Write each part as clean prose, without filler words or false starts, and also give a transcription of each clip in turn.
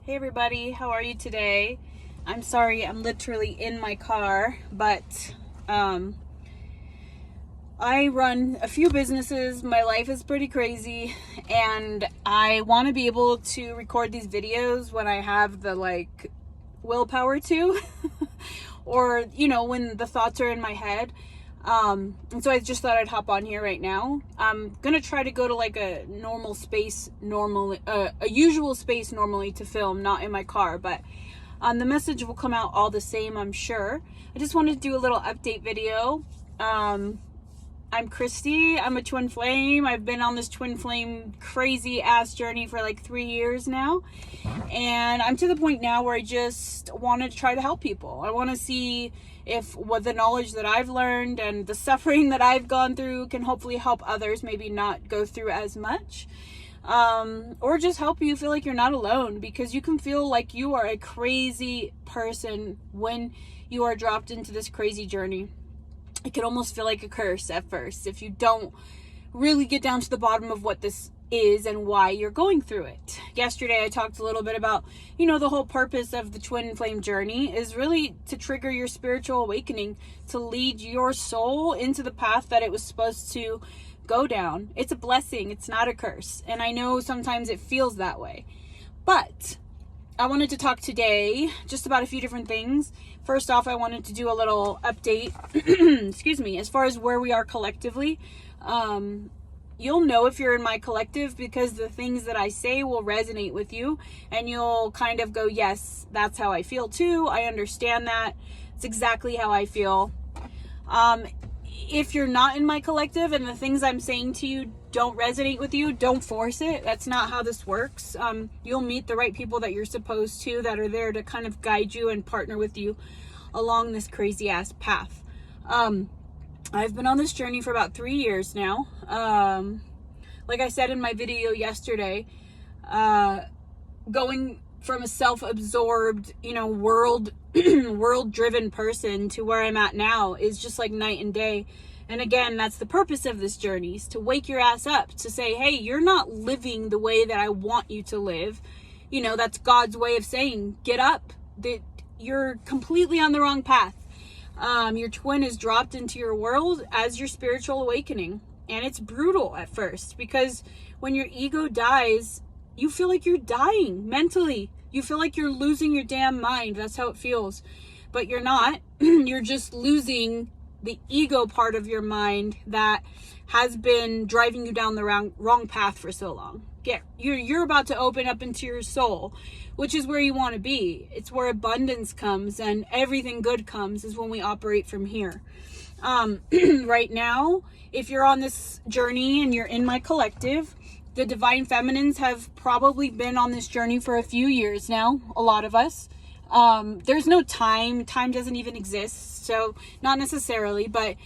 Hey everybody, how are you today? I'm sorry, I'm literally in my car, but I run a few businesses. My life is pretty crazy, and I want to be able to record these videos when I have the willpower to, or when the thoughts are in my head. And so I just thought I'd hop on here right now. I'm gonna try to go to a normal space normally, a usual space normally to film, not in my car, but the message will come out all the same, I'm sure. I just wanted to do a little update video. I'm Christy. I'm a twin flame. I've been on this twin flame crazy ass journey for 3 years now. And I'm to the point now where I just want to try to help people. I want to see if what the knowledge that I've learned and the suffering that I've gone through can hopefully help others maybe not go through as much. Or just help you feel like you're not alone, because you can feel like you are a crazy person when you are dropped into this crazy journey. It can almost feel like a curse at first if you don't really get down to the bottom of what this is and why you're going through it. Yesterday I talked a little bit about, the whole purpose of the twin flame journey is really to trigger your spiritual awakening, to lead your soul into the path that it was supposed to go down. It's a blessing, it's not a curse. And I know sometimes it feels that way. But I wanted to talk today just about a few different things. First off, I wanted to do a little update, excuse me, as far as where we are collectively. You'll know if you're in my collective because the things that I say will resonate with you, and you'll kind of go, yes, that's how I feel too. I understand that. It's exactly how I feel. If you're not in my collective and the things I'm saying to you don't resonate with you, don't force it. That's not how this works. You'll meet the right people that you're supposed to, that are there to kind of guide you and partner with you along this crazy ass path. I've been on this journey for about 3 years now. Like I said in my video yesterday, going from a self-absorbed, world-driven person to where I'm at now is just like night and day. And again, that's the purpose of this journey, is to wake your ass up, to say, hey, you're not living the way that I want you to live. That's God's way of saying, get up, that you're completely on the wrong path. Your twin is dropped into your world as your spiritual awakening. And it's brutal at first, because when your ego dies, you feel like you're dying mentally. You feel like you're losing your damn mind. That's how it feels. But you're not. You're just losing the ego part of your mind that has been driving you down the wrong path for so long. You're about to open up into your soul, which is where you want to be. It's where abundance comes and everything good comes, is when we operate from here. Right now, if you're on this journey and you're in my collective, the divine feminines have probably been on this journey for a few years now, a lot of us. There's no time doesn't even exist, so not necessarily, but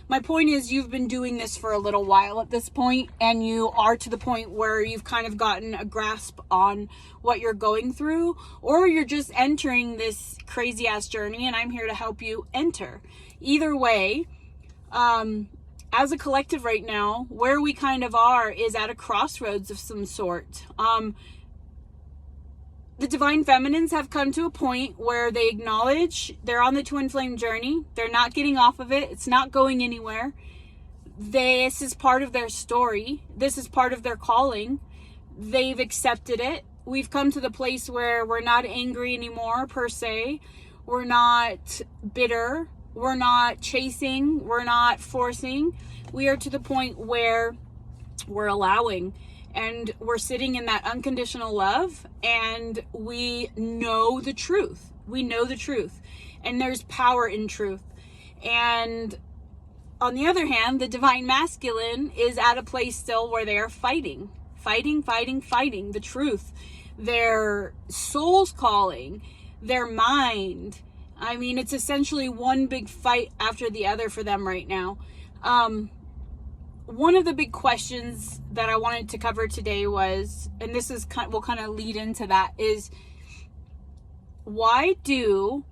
my point is, you've been doing this for a little while at this point, and you are to the point where you've kind of gotten a grasp on what you're going through, or you're just entering this crazy ass journey, and I'm here to help you enter. Either way, as a collective right now, where we kind of are is at a crossroads of some sort. The divine feminines have come to a point where they acknowledge they're on the twin flame journey. They're not getting off of it. It's not going anywhere. This is part of their story. This is part of their calling. They've accepted it. We've come to the place where we're not angry anymore, per se. We're not bitter. We're not chasing. We're not forcing. We are to the point where we're allowing. And we're sitting in that unconditional love, and we know the truth. We know the truth. And there's power in truth. And on the other hand, the divine masculine is at a place still where they are fighting the truth. Their soul's calling, their mind. I mean, it's essentially one big fight after the other for them right now. One of the big questions that I wanted to cover today was, and this is will kind of lead into that, is why do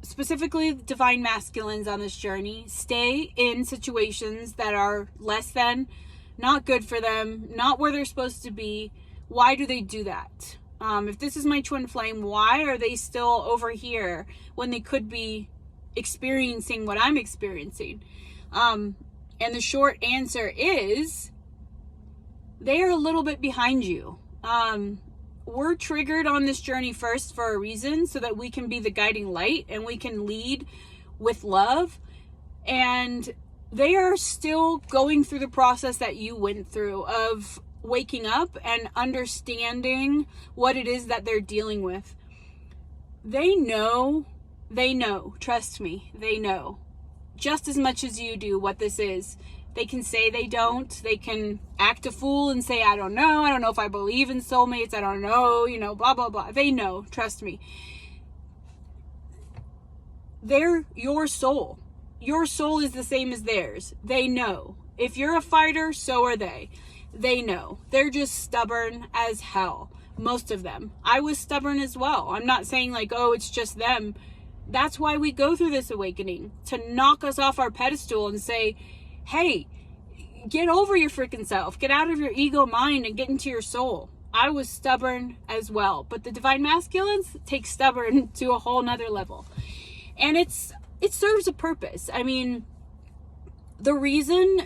specifically divine masculines on this journey stay in situations that are less than, not good for them, not where they're supposed to be? Why do they do that? If this is my twin flame, why are they still over here when they could be experiencing what I'm experiencing? And the short answer is they are a little bit behind you. We're triggered on this journey first for a reason, so that we can be the guiding light and we can lead with love. And they are still going through the process that you went through of waking up and understanding what it is that they're dealing with. They know, trust me, they know just as much as you do what this is. They can say they don't. They can act a fool and say, I don't know if I believe in soulmates, I don't know, blah, blah, blah. They know, trust me. They're your soul. Your soul is the same as theirs. They know. If you're a fighter, so are they. They know. They're just stubborn as hell. Most of them. I was stubborn as well. I'm not saying like, oh, it's just them. That's why we go through this awakening. To knock us off our pedestal and say, hey, get over your freaking self. Get out of your ego mind and get into your soul. I was stubborn as well. But the divine masculines take stubborn to a whole nother level. And it serves a purpose. I mean, the reason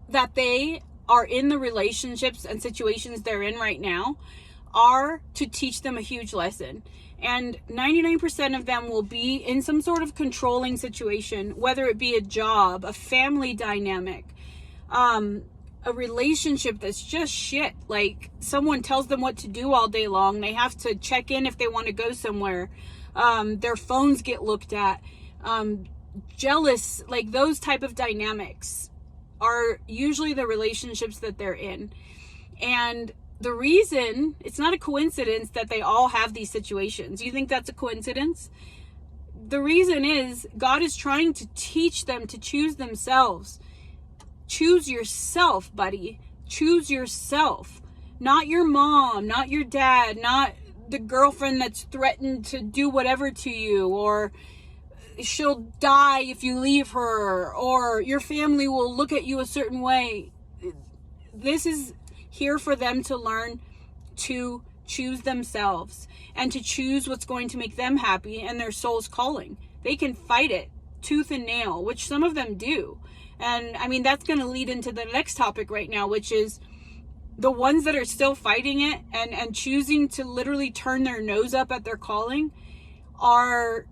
that they are in the relationships and situations they're in right now are to teach them a huge lesson. And 99% of them will be in some sort of controlling situation, whether it be a job, a family dynamic, a relationship that's just shit. Like someone tells them what to do all day long. They have to check in if they want to go somewhere. Their phones get looked at. Jealous, like those type of dynamics are usually the relationships that they're in. And the reason, it's not a coincidence that they all have these situations. You think that's a coincidence? The reason is God is trying to teach them to choose themselves. Choose yourself, buddy. Choose yourself. Not your mom, not your dad, not the girlfriend that's threatened to do whatever to you, or she'll die if you leave her, or your family will look at you a certain way. This is here for them to learn to choose themselves and to choose what's going to make them happy and their soul's calling. They can fight it tooth and nail, which some of them do. And I mean, that's going to lead into the next topic right now, which is the ones that are still fighting it and choosing to literally turn their nose up at their calling are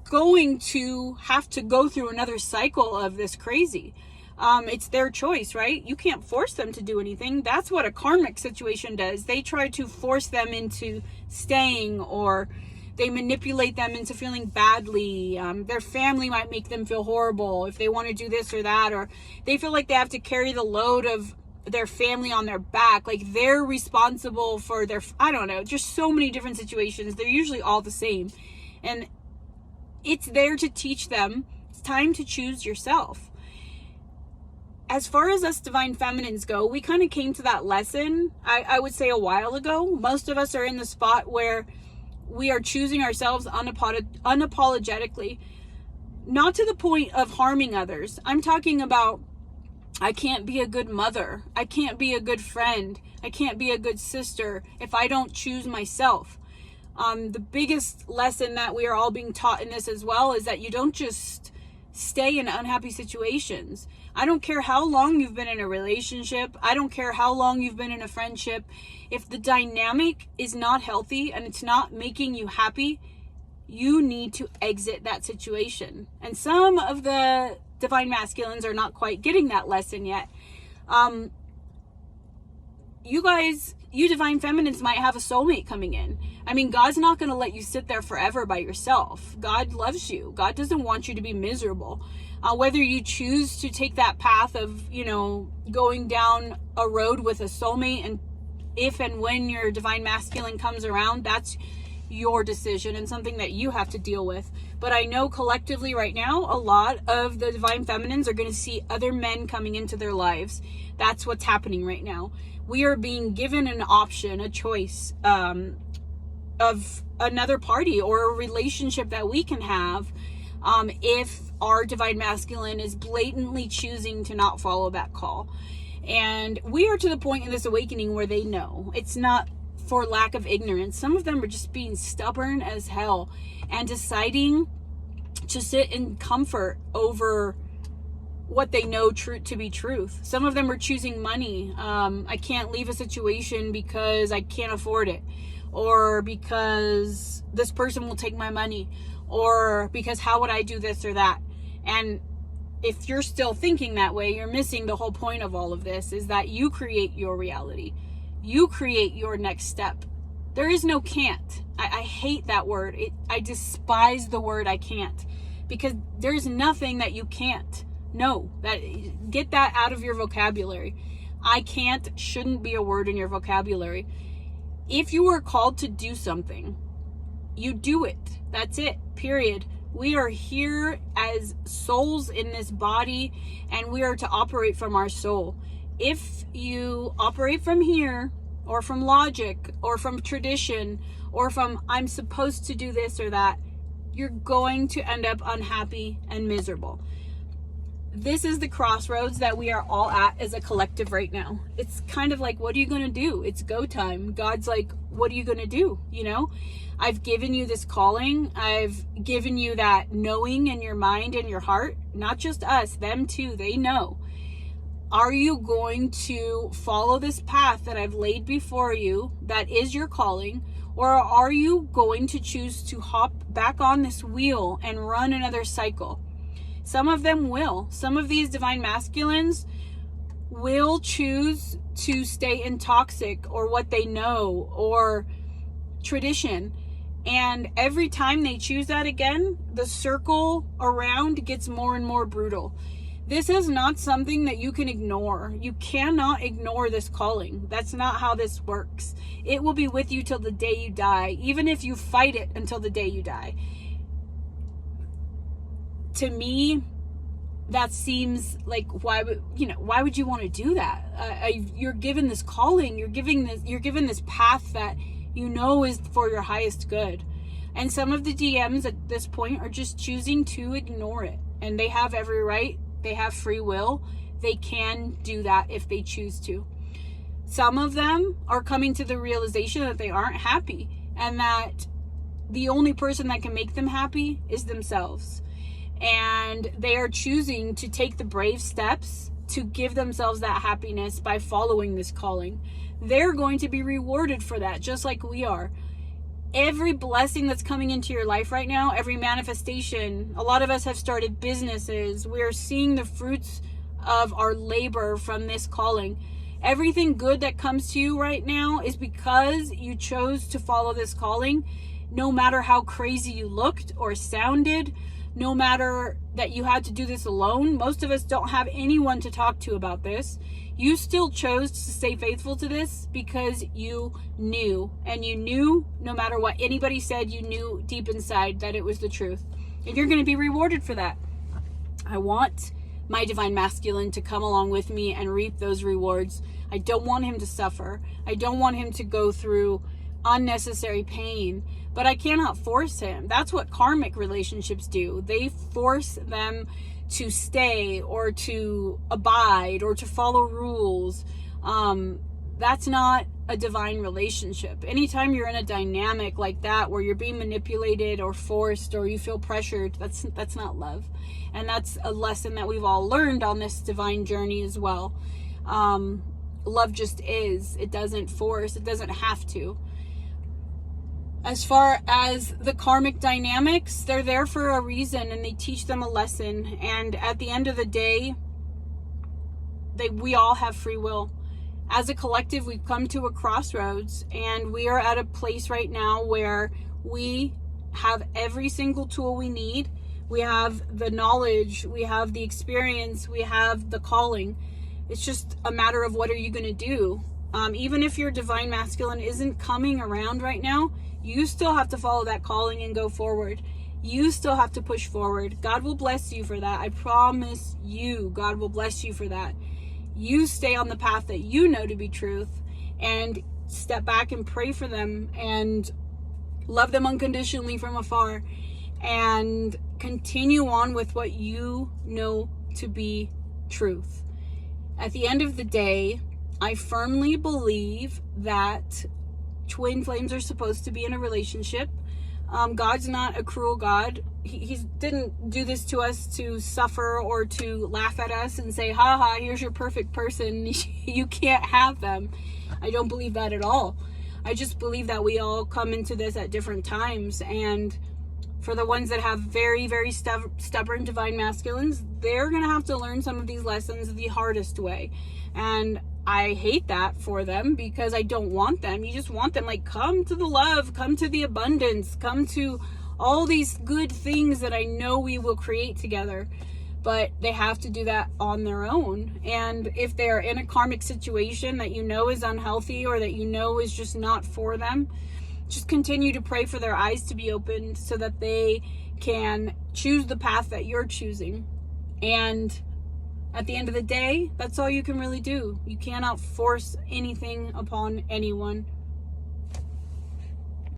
going to have to go through another cycle of this crazy. It's their choice, right? You can't force them to do anything. That's what a karmic situation does. They try to force them into staying, or they manipulate them into feeling badly. Their family might make them feel horrible if they want to do this or that, or they feel like they have to carry the load of their family on their back. Like they're responsible for their, I don't know, just so many different situations. They're usually all the same. And it's there to teach them it's time to choose yourself. As far as us divine feminines go, we kind of came to that lesson, I would say, a while ago. Most of us are in the spot where we are choosing ourselves unapologetically, not to the point of harming others. I'm talking about, I can't be a good mother. I can't be a good friend. I can't be a good sister if I don't choose myself. The biggest lesson that we are all being taught in this as well is that you don't just stay in unhappy situations. I don't care how long you've been in a relationship. I don't care how long you've been in a friendship. If the dynamic is not healthy and it's not making you happy, you need to exit that situation. And some of the divine masculines are not quite getting that lesson yet. You guys, you divine feminines might have a soulmate coming in. I mean, God's not going to let you sit there forever by yourself. God loves you. God doesn't want you to be miserable. Whether you choose to take that path of, going down a road with a soulmate, and if and when your divine masculine comes around, that's your decision and something that you have to deal with. But I know collectively right now, a lot of the divine feminines are going to see other men coming into their lives. That's what's happening right now. We are being given an option, a choice of another party or a relationship that we can have if our divine masculine is blatantly choosing to not follow that call. And we are to the point in this awakening where they know. It's not for lack of ignorance. Some of them are just being stubborn as hell and deciding to sit in comfort over what they know to be truth. Some of them are choosing money. I can't leave a situation because I can't afford it, or because this person will take my money, or because how would I do this or that. And if you're still thinking that way, you're missing the whole point of all of this, is that you create your reality. You create your next step. There is no can't. I hate that word. I despise the word I can't, because there's nothing that you can't. No, get that out of your vocabulary. I can't shouldn't be a word in your vocabulary. If you are called to do something, you do it. That's it, period. We are here as souls in this body, and we are to operate from our soul. If you operate from here, or from logic, or from tradition, or from I'm supposed to do this or that, you're going to end up unhappy and miserable. This is the crossroads that we are all at as a collective right now. It's kind of like, what are you going to do? It's go time. God's like, what are you going to do? You know, I've given you this calling. I've given you that knowing in your mind and your heart. Not just us, them too. They know. Are you going to follow this path that I've laid before you, that is your calling? Or are you going to choose to hop back on this wheel and run another cycle? Some of them will. Some of these divine masculines will choose to stay in toxic, or what they know, or tradition. And every time they choose that again, the circle around gets more and more brutal. This is not something that you can ignore. You cannot ignore this calling. That's not how this works. It will be with you till the day you die, even if you fight it until the day you die. To me, that seems like, why would you want to do that? You're given this calling. You're given this path that you know is for your highest good. And some of the DMs at this point are just choosing to ignore it, and they have every right. They have free will. They can do that if they choose to. Some of them are coming to the realization that they aren't happy, and that the only person that can make them happy is themselves. And they are choosing to take the brave steps to give themselves that happiness by following this calling. They're going to be rewarded for that, just like we are. Every blessing that's coming into your life right now, every manifestation, a lot of us have started businesses. We're seeing the fruits of our labor from this calling. Everything good that comes to you right now is because you chose to follow this calling, no matter how crazy you looked or sounded, no matter that you had to do this alone. Most of us don't have anyone to talk to about this. You still chose to stay faithful to this because you knew. And you knew, no matter what anybody said, you knew deep inside that it was the truth. And you're going to be rewarded for that. I want my divine masculine to come along with me and reap those rewards. I don't want him to suffer. I don't want him to go through unnecessary pain. But I cannot force him. That's what karmic relationships do. They force them to stay, or to abide, or to follow rules. That's not a divine relationship. Anytime you're in a dynamic like that, where you're being manipulated or forced, or you feel pressured, that's not love. And that's a lesson that we've all learned on this divine journey as well. Love just is. It doesn't force. It doesn't have to. As far as the karmic dynamics, they're there for a reason, and they teach them a lesson. And at the end of the day, we all have free will. As a collective, we've come to a crossroads, and we are at a place right now where we have every single tool we need. We have the knowledge, we have the experience, we have the calling. It's just a matter of, what are you going to do? Even if your divine masculine isn't coming around right now, you still have to follow that calling and go forward. You still have to push forward. God will bless you for that. I promise you, God will bless you for that. You stay on the path that you know to be truth, and step back and pray for them, and love them unconditionally from afar, and continue on with what you know to be truth. At the end of the day, I firmly believe that twin flames are supposed to be in a relationship. God's not a cruel God. He didn't do this to us to suffer or to laugh at us and say, haha, here's your perfect person. You can't have them. I don't believe that at all. I just believe that we all come into this at different times. And for the ones that have very, very stubborn divine masculines, they're going to have to learn some of these lessons the hardest way. And I hate that for them, because I don't want them. You just want them, like, come to the love, come to the abundance, come to all these good things that I know we will create together. But they have to do that on their own. And if they're in a karmic situation that you know is unhealthy, or that you know is just not for them, just continue to pray for their eyes to be opened so that they can choose the path that you're choosing. And at the end of the day, that's all you can really do. You cannot force anything upon anyone.